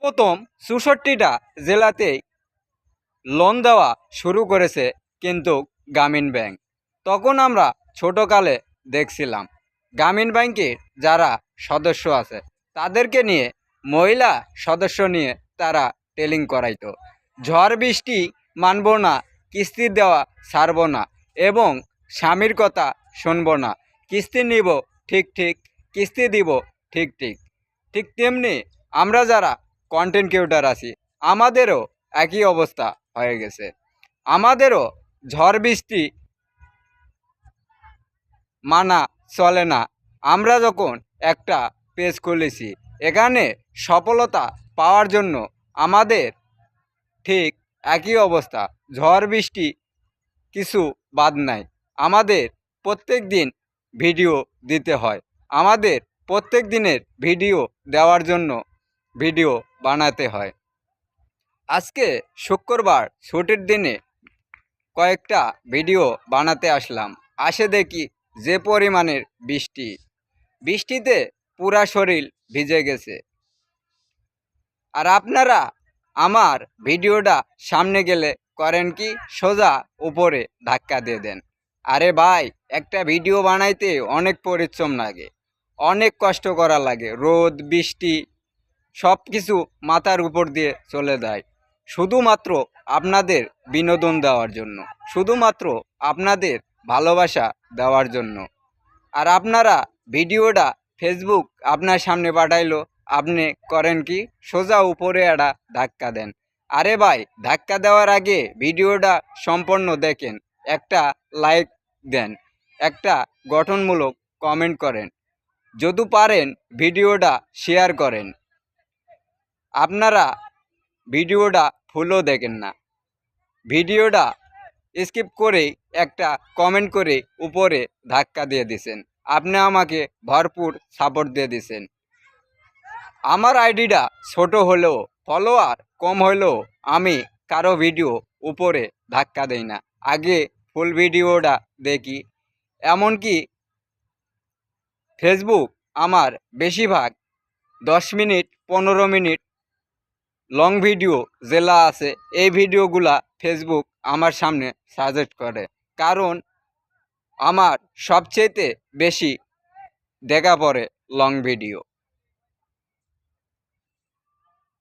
প্রথম ৬৪টা জেলাতেই লোন দেওয়া শুরু করেছে কিন্তু গ্রামীণ ব্যাংক। তখন আমরা ছোটোকালে দেখছিলাম গ্রামীণ ব্যাংকের যারা সদস্য আছে তাদেরকে নিয়ে, মহিলা সদস্য নিয়ে তারা টেলিং করাইতো। ঝড় বৃষ্টি মানব না, কিস্তি দেওয়া ছাড়ব না এবং স্বামীর কথা শুনব না, কিস্তি নিব ঠিক ঠিক, কিস্তি দিব ঠিক ঠিক। ঠিক তেমনি আমরা যারা কন্টেন্ট ক্রিয়েটর আছি আমাদেরও একই অবস্থা হয়ে গেছে। আমাদেরও ঝড় বৃষ্টি মানা চলে না। আমরা যখন একটা পেজ খুলেছি, এখানে সফলতা পাওয়ার জন্য আমাদের ঠিক একই অবস্থা, ঝড় বৃষ্টি কিছু বাদ নাই। আমাদের প্রত্যেক দিন ভিডিও দিতে হয়, আমাদের প্রত্যেক দিনের ভিডিও দেওয়ার জন্য ভিডিও বানাতে হয়। আজকে শুক্রবার ছুটির দিনে কয়েকটা ভিডিও বানাতে আসলাম। আসে দেখি যে পরিমাণের বৃষ্টি, বৃষ্টিতে পুরা শরীর ভিজে গেছে। আর আপনারা আমার ভিডিওটা সামনে গেলে করেন কি, সোজা উপরে ধাক্কা দিয়ে দেন। আরে ভাই, একটা ভিডিও বানাইতে অনেক পরিশ্রম লাগে, অনেক কষ্ট করা লাগে, রোদ বৃষ্টি সব কিছু মাথার উপর দিয়ে চলে যায় শুধুমাত্র আপনাদের বিনোদন দেওয়ার জন্য, শুধুমাত্র আপনাদের ভালোবাসা দেওয়ার জন্য। আর আপনারা ভিডিওটা ফেসবুক আপনার সামনে পাঠাইলো, আপনি করেন কি, সোজা উপরে একটা ধাক্কা দেন। আরে ভাই, ধাক্কা দেওয়ার আগে ভিডিওটা সম্পূর্ণ দেখেন, একটা লাইক দেন, একটা গঠনমূলক কমেন্ট করেন, যদি পারেন ভিডিওটা শেয়ার করেন। আপনারা ভিডিওটা ফুলও দেখেন না, ভিডিওটা স্কিপ করেই একটা কমেন্ট করে উপরে ধাক্কা দিয়ে দিছেন। আপনি আমাকে ভরপুর সাপোর্ট দিয়ে দিছেন। আমার আইডিটা ছোট হলেও, ফলোয়ার কম হলেও আমি কারো ভিডিও উপরে ধাক্কা দেই না, আগে ফুল ভিডিওটা দেখি। এমনকি ফেসবুক আমার বেশিরভাগ 10 মিনিট 15 মিনিট লং ভিডিও যেগুলা আছে, এই ভিডিওগুলা ফেসবুক আমার সামনে সাজেস্ট করে, কারণ আমার সবচেয়েতে বেশি দেখা পড়ে লং ভিডিও।